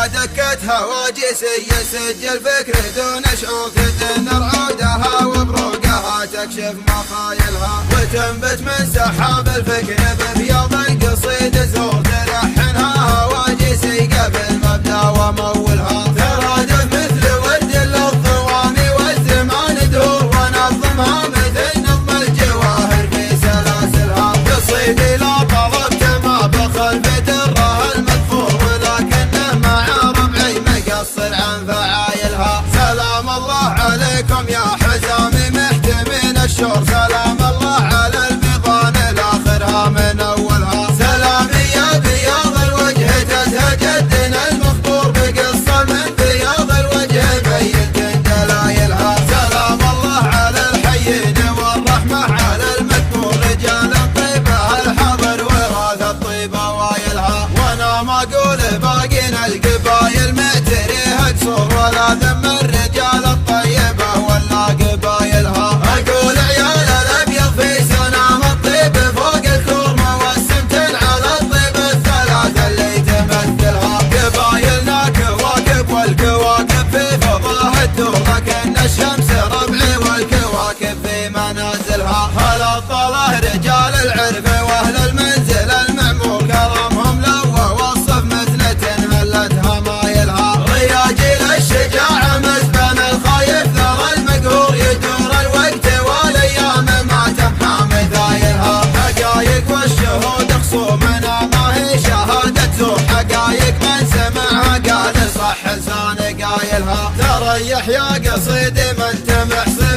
يا دكة هواجس يسجل فكر دون شعور تدن رعودها وبروقها تكشف مخايلها وتنبت من سحاب الفكر بفياض القصيد زور تلحنها هواجس قبل مبدا ومولها ترادف مثل ورد للضواني والزمان دور ونظمها مثل نظم الجواهر في سلاسلها قصيدي لا طلبت ما بخل بدره المذفور ولكنه مع ربعي مقصر عن فعايلها سلام الله عليكم يا حزامي محتمين الشور سلام الله على البيضان لاخرها من اولها سلامي يا بياض الوجه تزهج الدين المخبور بقصه من بياض الوجه بين دلايلها سلام الله على الحيين والرحمه على المذكور رجال الطيبه الحضر وراث الطيبه وايلها وانا ما اقول باقين القبايل معتريها قصور ولا ذم الرجال الطيبه ولا قبايلها اقول عيال الابيض في سنام الطيب فوق الكورمه والسمتن على الطيب الثلاثه اللي تمثلها قبايلنا كواكب والكواكب في فضاها الدور لكن الشمس ربعي والكواكب في منازلها هلا الطله رجال العرف واهل المنزل المعمور كرمهم لو وصف مثنة هلتها مايلها رياجيل الشجاعة مسبن الخايف ثرى المقهور يدور الوقت والايام ما تمحى مثايلها حقايق والشهود خصومنا ما هي شهادة زور حقايق من سمعها قال صح لسان قايلها تريح يا قصيدي من تمحصر